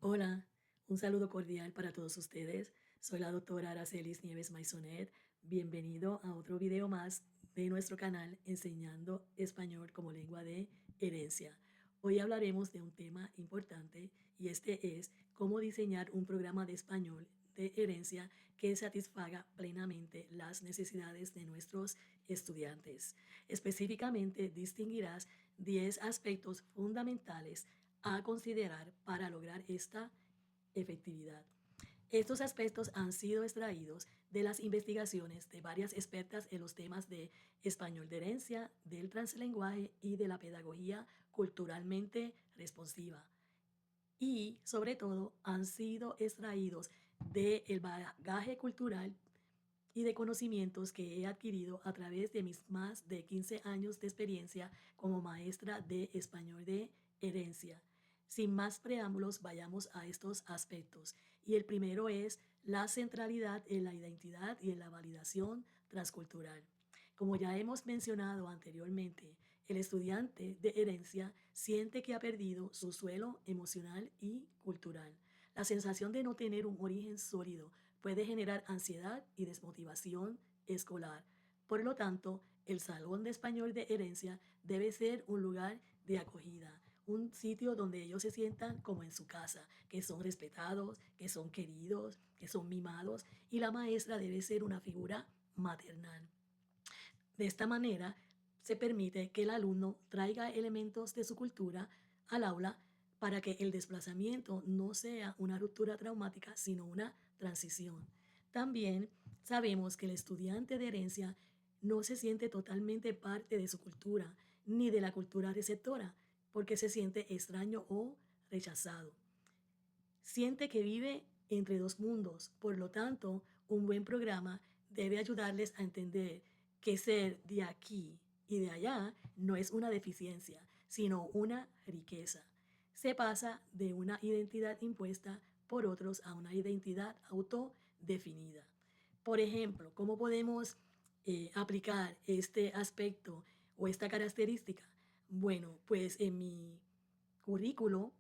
Hola, un saludo cordial para todos ustedes. Soy la doctora Aracelis Nieves Maisonet. Bienvenido a otro video más de nuestro canal Enseñando Español como Lengua de Herencia. Hoy hablaremos de un tema importante y este es cómo diseñar un programa de español de herencia que satisfaga plenamente las necesidades de nuestros estudiantes. Específicamente distinguirás 10 aspectos fundamentales a considerar para lograr esta efectividad. Estos aspectos han sido extraídos de las investigaciones de varias expertas en los temas de español de herencia, del translenguaje y de la pedagogía culturalmente responsiva. Y, sobre todo, han sido extraídos del bagaje cultural y de conocimientos que he adquirido a través de mis más de 15 años de experiencia como maestra de español de herencia. Sin más preámbulos, vayamos a estos aspectos. Y el primero es la centralidad en la identidad y en la validación transcultural. Como ya hemos mencionado anteriormente, el estudiante de herencia siente que ha perdido su suelo emocional y cultural. La sensación de no tener un origen sólido puede generar ansiedad y desmotivación escolar. Por lo tanto, el Salón de Español de Herencia debe ser un lugar de acogida, un sitio donde ellos se sientan como en su casa, que son respetados, que son queridos, que son mimados, y la maestra debe ser una figura maternal. De esta manera, se permite que el alumno traiga elementos de su cultura al aula para que el desplazamiento no sea una ruptura traumática, sino una transición. También sabemos que el estudiante de herencia no se siente totalmente parte de su cultura ni de la cultura receptora, porque se siente extraño o rechazado. Siente que vive entre dos mundos, por lo tanto, un buen programa debe ayudarles a entender que ser de aquí y de allá no es una deficiencia, sino una riqueza. Se pasa de una identidad impuesta por otros a una identidad autodefinida. Por ejemplo, ¿cómo podemos aplicar este aspecto o esta característica? Bueno, pues en mi currículo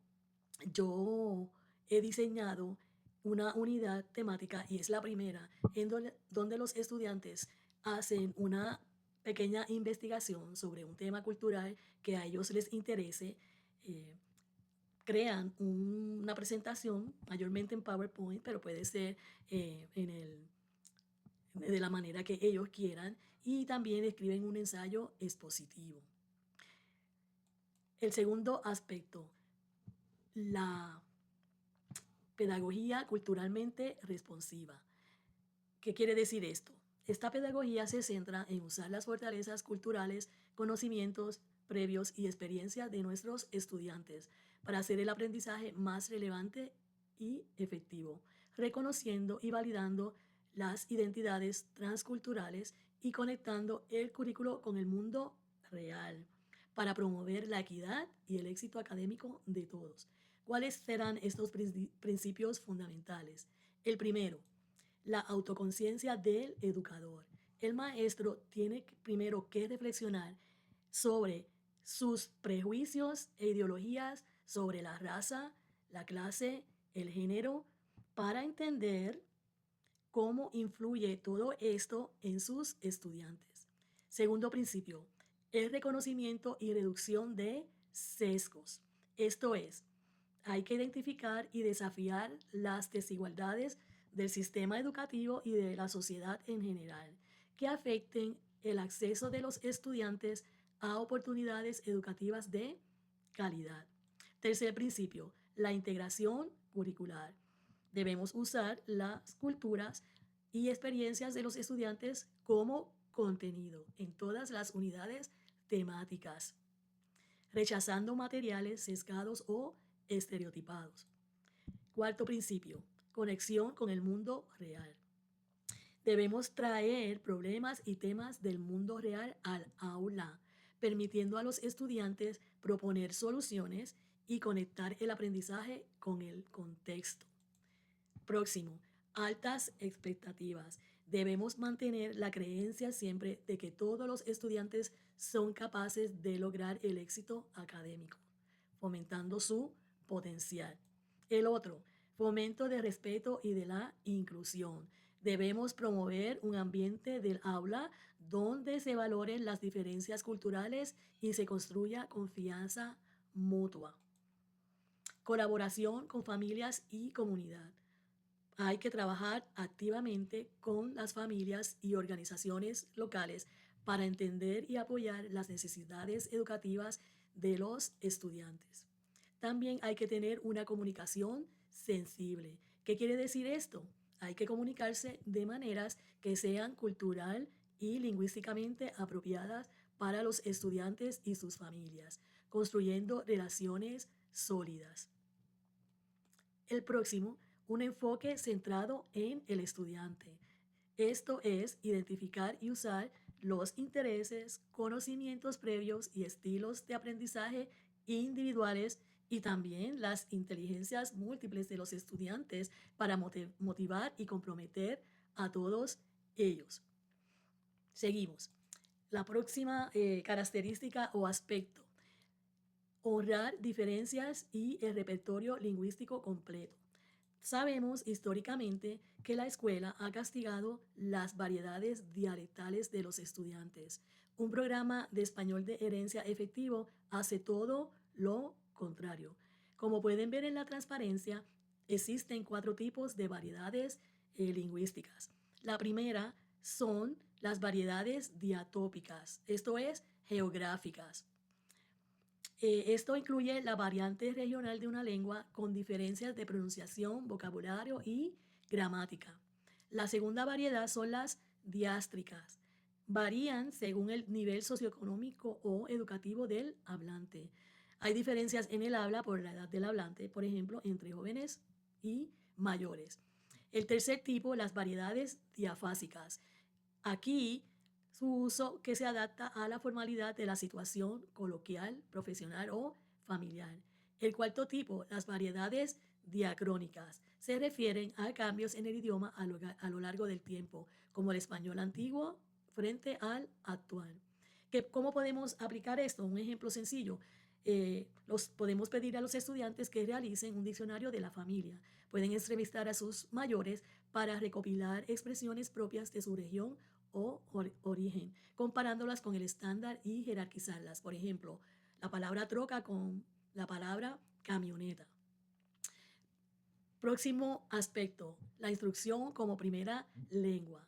yo he diseñado una unidad temática y es la primera en donde los estudiantes hacen una pequeña investigación sobre un tema cultural que a ellos les interese, eh, crean una presentación, mayormente en PowerPoint, pero puede ser de la manera que ellos quieran, y también escriben un ensayo expositivo. El segundo aspecto, la pedagogía culturalmente responsiva. ¿Qué quiere decir esto? Esta pedagogía se centra en usar las fortalezas culturales, conocimientos previos y experiencia de nuestros estudiantes para hacer el aprendizaje más relevante y efectivo, reconociendo y validando las identidades transculturales y conectando el currículo con el mundo real para promover la equidad y el éxito académico de todos. ¿Cuáles serán estos principios fundamentales? El primero, la autoconciencia del educador. El maestro tiene primero que reflexionar sobre sus prejuicios e ideologías sobre la raza, la clase, el género, para entender cómo influye todo esto en sus estudiantes. Segundo principio, el reconocimiento y reducción de sesgos. Esto es, hay que identificar y desafiar las desigualdades del sistema educativo y de la sociedad en general que afecten el acceso de los estudiantes a oportunidades educativas de calidad. Tercer principio, la integración curricular. Debemos usar las culturas y experiencias de los estudiantes como contenido en todas las unidades temáticas, rechazando materiales sesgados o estereotipados. Cuarto principio, conexión con el mundo real. Debemos traer problemas y temas del mundo real al aula, permitiendo a los estudiantes proponer soluciones y conectar el aprendizaje con el contexto. Próximo, altas expectativas. Debemos mantener la creencia siempre de que todos los estudiantes son capaces de lograr el éxito académico, fomentando su potencial. El otro, fomento de respeto y de la inclusión. Debemos promover un ambiente del aula donde se valoren las diferencias culturales y se construya confianza mutua. Colaboración con familias y comunidad. Hay que trabajar activamente con las familias y organizaciones locales para entender y apoyar las necesidades educativas de los estudiantes. También hay que tener una comunicación sensible. ¿Qué quiere decir esto? Hay que comunicarse de maneras que sean cultural y lingüísticamente apropiadas para los estudiantes y sus familias, construyendo relaciones sólidas. El próximo, un enfoque centrado en el estudiante. Esto es identificar y usar los intereses, conocimientos previos y estilos de aprendizaje individuales y también las inteligencias múltiples de los estudiantes para motivar y comprometer a todos ellos. Seguimos. La próxima característica o aspecto, honrar diferencias y el repertorio lingüístico completo. Sabemos históricamente que la escuela ha castigado las variedades dialectales de los estudiantes. Un programa de español de herencia efectivo hace todo lo contrario. Como pueden ver en la transparencia, existen 4 tipos de variedades lingüísticas. La primera son las variedades diatópicas, esto es, geográficas. Esto incluye la variante regional de una lengua con diferencias de pronunciación, vocabulario y gramática. La segunda variedad son las diástricas. Varían según el nivel socioeconómico o educativo del hablante. Hay diferencias en el habla por la edad del hablante, por ejemplo, entre jóvenes y mayores. El tercer tipo, las variedades diafásicas. Aquí su uso que se adapta a la formalidad de la situación coloquial, profesional o familiar. El cuarto tipo, las variedades diacrónicas, se refieren a cambios en el idioma a lo largo del tiempo, como el español antiguo frente al actual. ¿Cómo podemos aplicar esto? Un ejemplo sencillo. Podemos pedir a los estudiantes que realicen un diccionario de la familia. Pueden entrevistar a sus mayores para recopilar expresiones propias de su región o origen, comparándolas con el estándar y jerarquizarlas. Por ejemplo, la palabra troca con la palabra camioneta. Próximo aspecto, la instrucción como primera lengua.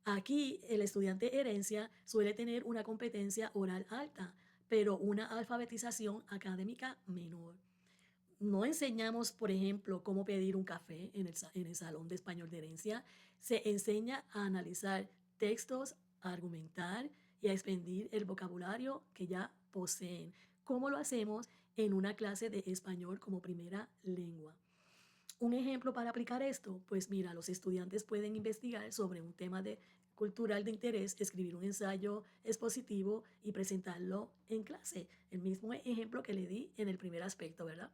Aquí el estudiante herencia suele tener una competencia oral alta, pero una alfabetización académica menor. No enseñamos, por ejemplo, cómo pedir un café en el salón de español de herencia. Se enseña a analizar textos, a argumentar y a expandir el vocabulario que ya poseen. ¿Cómo lo hacemos en una clase de español como primera lengua? Un ejemplo para aplicar esto, pues mira, los estudiantes pueden investigar sobre un tema cultural de interés, escribir un ensayo expositivo y presentarlo en clase. El mismo ejemplo que le di en el primer aspecto, ¿verdad?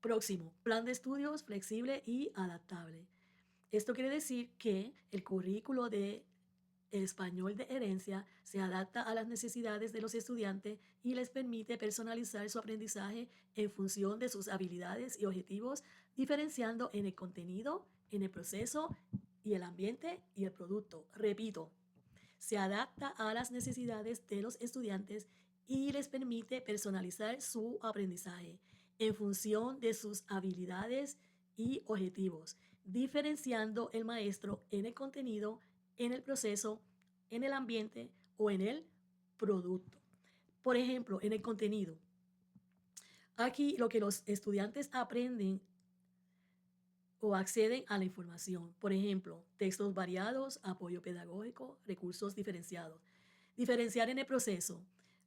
Próximo, plan de estudios flexible y adaptable. Esto quiere decir que el currículo de español de herencia se adapta a las necesidades de los estudiantes y les permite personalizar su aprendizaje en función de sus habilidades y objetivos, diferenciando en el contenido, en el proceso y el ambiente y el producto. Repito, se adapta a las necesidades de los estudiantes y les permite personalizar su aprendizaje en función de sus habilidades y objetivos, diferenciando el maestro en el contenido, en el proceso, en el ambiente o en el producto. Por ejemplo, en el contenido. Aquí lo que los estudiantes aprenden o acceden a la información. Por ejemplo, textos variados, apoyo pedagógico, recursos diferenciados. Diferenciar en el proceso.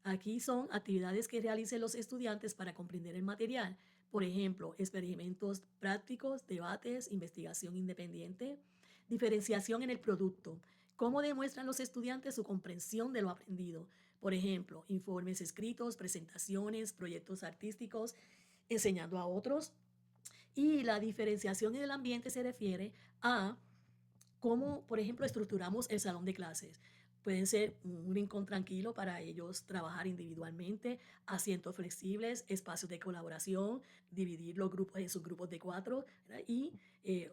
Aquí son actividades que realicen los estudiantes para comprender el material. Por ejemplo, experimentos prácticos, debates, investigación independiente. Diferenciación en el producto. ¿Cómo demuestran los estudiantes su comprensión de lo aprendido? Por ejemplo, informes escritos, presentaciones, proyectos artísticos, enseñando a otros. Y la diferenciación en el ambiente se refiere a cómo, por ejemplo, estructuramos el salón de clases. Pueden ser un rincón tranquilo para ellos trabajar individualmente, asientos flexibles, espacios de colaboración, dividir los grupos en subgrupos de 4, ¿verdad? Y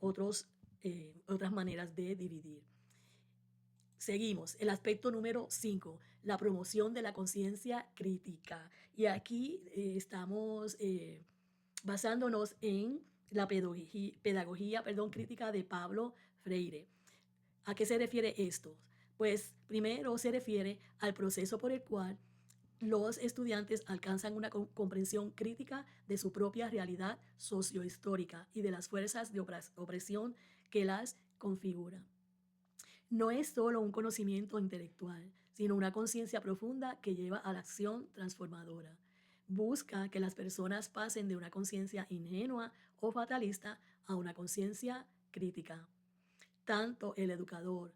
otras maneras de dividir. Seguimos, el aspecto número 5, la promoción de la conciencia crítica. Y aquí estamos basándonos en la pedagogía crítica de Pablo Freire. ¿A qué se refiere esto? Pues primero se refiere al proceso por el cual los estudiantes alcanzan una comprensión crítica de su propia realidad sociohistórica y de las fuerzas de opresión que las configuran. No es solo un conocimiento intelectual, sino una conciencia profunda que lleva a la acción transformadora. Busca que las personas pasen de una conciencia ingenua o fatalista a una conciencia crítica. Tanto el educador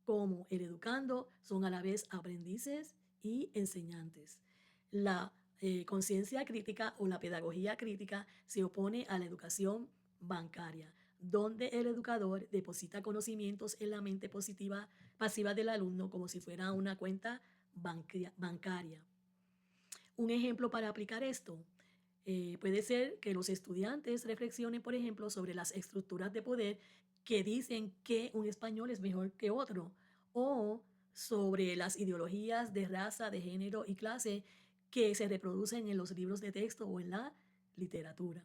como el educando son a la vez aprendices y enseñantes. La conciencia crítica o la pedagogía crítica se opone a la educación bancaria, donde el educador deposita conocimientos en la mente pasiva del alumno como si fuera una cuenta bancaria. Un ejemplo para aplicar esto puede ser que los estudiantes reflexionen, por ejemplo, sobre las estructuras de poder que dicen que un español es mejor que otro, o sobre las ideologías de raza, de género y clase que se reproducen en los libros de texto o en la literatura.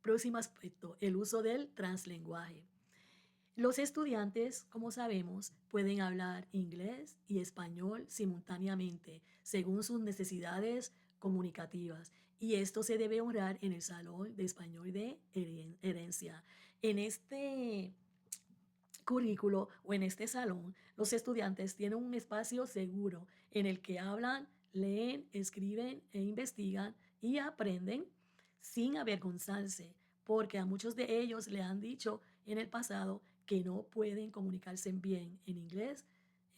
Próximo aspecto, el uso del translenguaje. Los estudiantes, como sabemos, pueden hablar inglés y español simultáneamente, según sus necesidades comunicativas, y esto se debe honrar en el Salón de Español de Herencia. En este currículo o en este salón, los estudiantes tienen un espacio seguro en el que hablan, leen, escriben e investigan y aprenden sin avergonzarse, porque a muchos de ellos le han dicho en el pasado que no pueden comunicarse bien en inglés,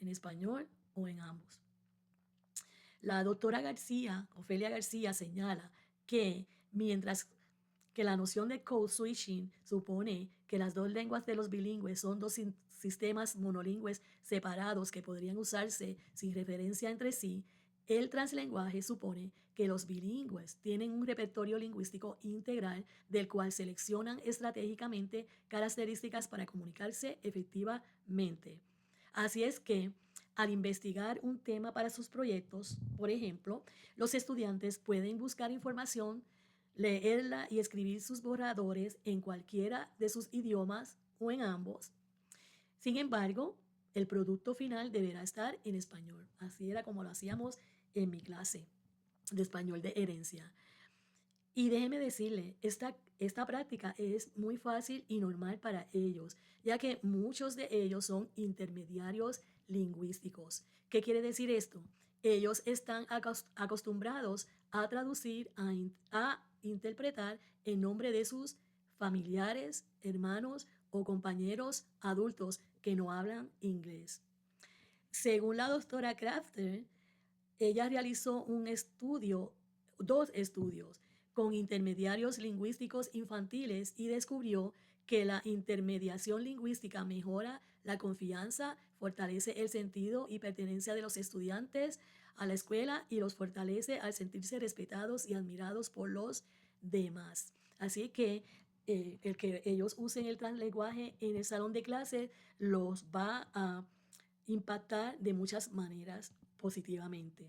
en español o en ambos. La doctora García, Ofelia García, señala que mientras que la noción de code switching supone que las dos lenguas de los bilingües son dos sistemas monolingües separados que podrían usarse sin referencia entre sí, el translenguaje supone que los bilingües tienen un repertorio lingüístico integral del cual seleccionan estratégicamente características para comunicarse efectivamente. Así es que, al investigar un tema para sus proyectos, por ejemplo, los estudiantes pueden buscar información, leerla y escribir sus borradores en cualquiera de sus idiomas o en ambos. Sin embargo, el producto final deberá estar en español. Así era como lo hacíamos en mi clase de español de herencia. Y déjeme decirle, esta práctica es muy fácil y normal para ellos, ya que muchos de ellos son intermediarios lingüísticos. ¿Qué quiere decir esto? Ellos están acostumbrados a traducir, a interpretar en nombre de sus familiares, hermanos o compañeros adultos que no hablan inglés. Según la doctora Crafter, ella realizó dos estudios con intermediarios lingüísticos infantiles y descubrió que la intermediación lingüística mejora la confianza, fortalece el sentido y pertenencia de los estudiantes a la escuela y los fortalece al sentirse respetados y admirados por los demás. Así que el que ellos usen el translenguaje en el salón de clase los va a impactar de muchas maneras positivamente.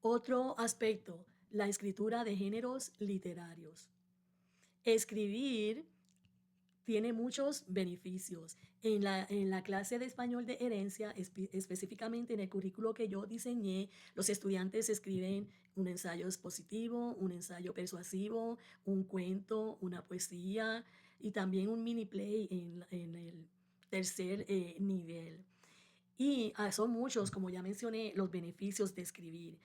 Otro aspecto, la escritura de géneros literarios. Escribir tiene muchos beneficios. En la clase de español de herencia, específicamente en el currículo que yo diseñé, los estudiantes escriben un ensayo expositivo, un ensayo persuasivo, un cuento, una poesía y también un mini play en el tercer nivel. Y son muchos, como ya mencioné, los beneficios de escribir,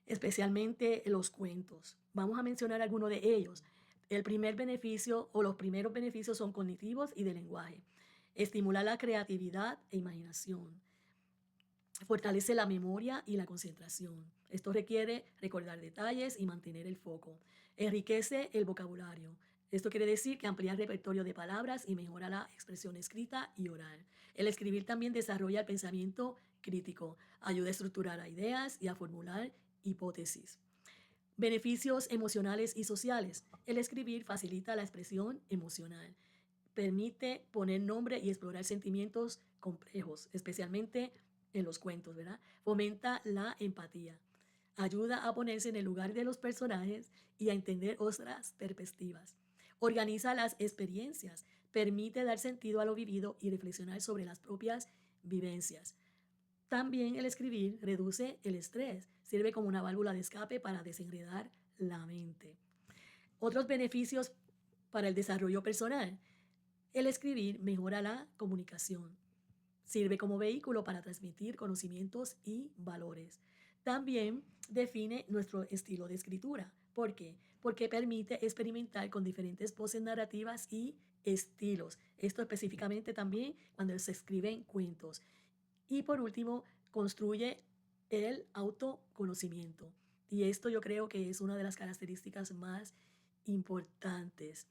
especialmente los cuentos. Vamos a mencionar algunos de ellos. El primer beneficio o los primeros beneficios son cognitivos y de lenguaje. Estimula la creatividad e imaginación. Fortalece la memoria y la concentración. Esto requiere recordar detalles y mantener el foco. Enriquece el vocabulario. Esto quiere decir que amplía el repertorio de palabras y mejora la expresión escrita y oral. El escribir también desarrolla el pensamiento crítico, ayuda a estructurar a ideas y a formular hipótesis. Beneficios emocionales y sociales. El escribir facilita la expresión emocional. Permite poner nombre y explorar sentimientos complejos, especialmente en los cuentos, ¿verdad? Fomenta la empatía. Ayuda a ponerse en el lugar de los personajes y a entender otras perspectivas. Organiza las experiencias. Permite dar sentido a lo vivido y reflexionar sobre las propias vivencias. También el escribir reduce el estrés, sirve como una válvula de escape para desenredar la mente. Otros beneficios para el desarrollo personal. El escribir mejora la comunicación, sirve como vehículo para transmitir conocimientos y valores. También define nuestro estilo de escritura. ¿Por qué? Porque permite experimentar con diferentes voces narrativas y estilos. Esto específicamente también cuando se escriben cuentos. Y por último, construye el autoconocimiento. Y esto yo creo que es una de las características más importantes.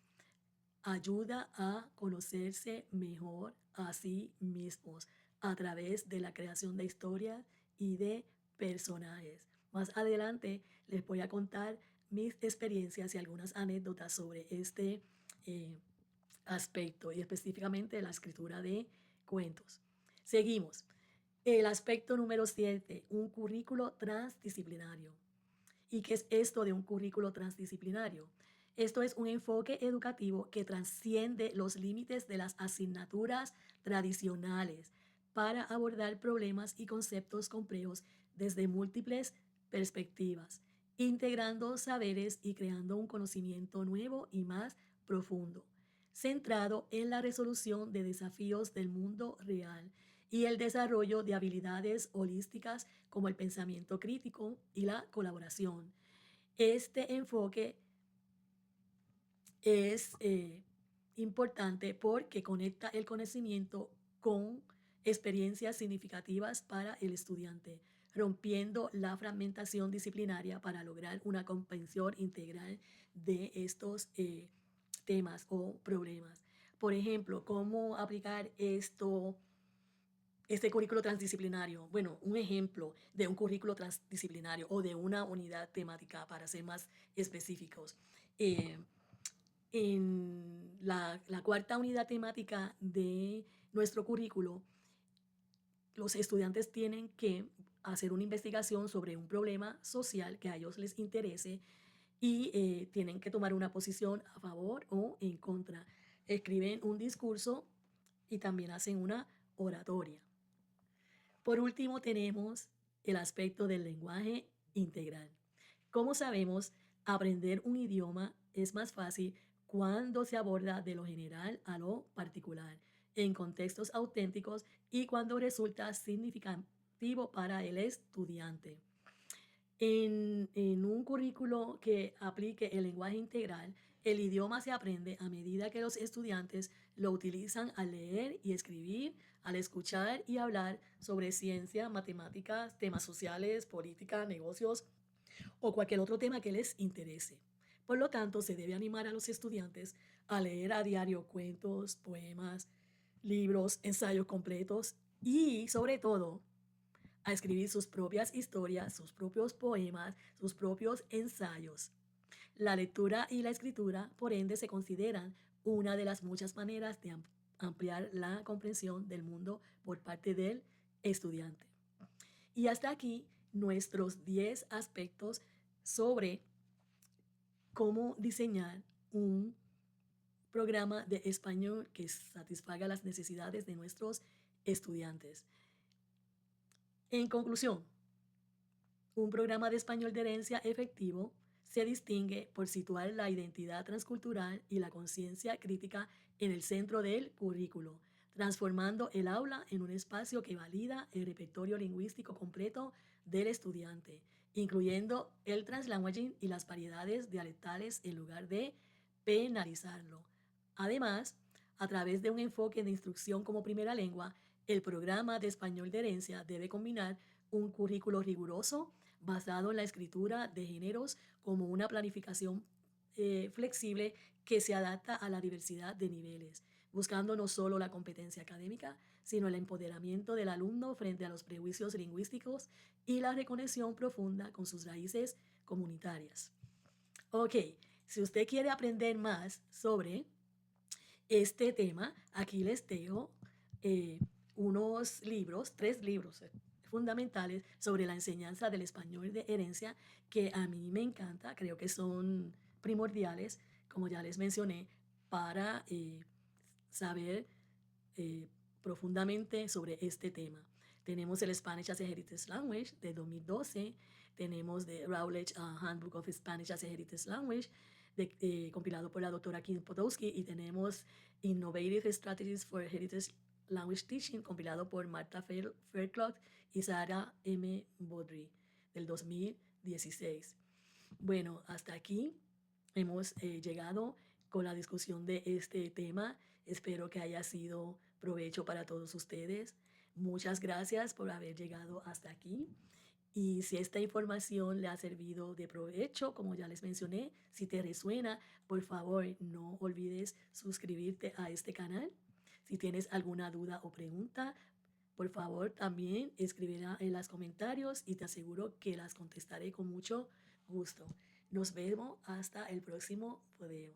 Ayuda a conocerse mejor a sí mismos a través de la creación de historias y de personajes. Más adelante les voy a contar mis experiencias y algunas anécdotas sobre este eh, aspecto y específicamente la escritura de cuentos. Seguimos. El aspecto número 7, un currículo transdisciplinario. ¿Y qué es esto de un currículo transdisciplinario? Esto es un enfoque educativo que trasciende los límites de las asignaturas tradicionales para abordar problemas y conceptos complejos desde múltiples perspectivas, integrando saberes y creando un conocimiento nuevo y más profundo, centrado en la resolución de desafíos del mundo real y el desarrollo de habilidades holísticas como el pensamiento crítico y la colaboración. Este enfoque es importante porque conecta el conocimiento con experiencias significativas para el estudiante, rompiendo la fragmentación disciplinaria para lograr una comprensión integral de estos temas o problemas. Por ejemplo, ¿cómo aplicar este currículo transdisciplinario? Bueno, un ejemplo de un currículo transdisciplinario o de una unidad temática, para ser más específicos. Eh, en la cuarta unidad temática de nuestro currículo, los estudiantes tienen que hacer una investigación sobre un problema social que a ellos les interese y tienen que tomar una posición a favor o en contra. Escriben un discurso y también hacen una oratoria. Por último, tenemos el aspecto del lenguaje integral. Como sabemos, aprender un idioma es más fácil cuando se aborda de lo general a lo particular, en contextos auténticos y cuando resulta significativo para el estudiante. En un currículo que aplique el lenguaje integral, el idioma se aprende a medida que los estudiantes lo utilizan al leer y escribir, al escuchar y hablar sobre ciencia, matemáticas, temas sociales, política, negocios o cualquier otro tema que les interese. Por lo tanto, se debe animar a los estudiantes a leer a diario cuentos, poemas, libros, ensayos completos y, sobre todo, a escribir sus propias historias, sus propios poemas, sus propios ensayos. La lectura y la escritura, por ende, se consideran una de las muchas maneras de ampliar la comprensión del mundo por parte del estudiante. Y hasta aquí nuestros 10 aspectos sobre cómo diseñar un programa de español que satisfaga las necesidades de nuestros estudiantes. En conclusión, un programa de español de herencia efectivo se distingue por situar la identidad transcultural y la conciencia crítica en el centro del currículo, transformando el aula en un espacio que valida el repertorio lingüístico completo del estudiante, incluyendo el translanguaging y las variedades dialectales en lugar de penalizarlo. Además, a través de un enfoque de instrucción como primera lengua, el programa de español de herencia debe combinar un currículo riguroso basado en la escritura de géneros como una planificación flexible que se adapta a la diversidad de niveles, buscando no solo la competencia académica, sino el empoderamiento del alumno frente a los prejuicios lingüísticos y la reconexión profunda con sus raíces comunitarias. Ok, si usted quiere aprender más sobre este tema, aquí les dejo eh, unos libros, 3 libros fundamentales sobre la enseñanza del español de herencia que a mí me encanta, creo que son primordiales, como ya les mencioné, para saber eh, profundamente sobre este tema. Tenemos el Spanish as a Heritage Language de 2012, tenemos The Routledge Handbook of Spanish as a Heritage Language, compilado por la doctora Kim Podolsky, y tenemos Innovative Strategies for Heritage Language Teaching, compilado por Marta Fairclough y Sarah M. Baudry, del 2016. Bueno, hasta aquí hemos llegado con la discusión de este tema. Espero que haya sido provecho para todos ustedes. Muchas gracias por haber llegado hasta aquí. Y si esta información le ha servido de provecho, como ya les mencioné, si te resuena, por favor no olvides suscribirte a este canal. Si tienes alguna duda o pregunta, por favor también escríbela en los comentarios y te aseguro que las contestaré con mucho gusto. Nos vemos hasta el próximo video.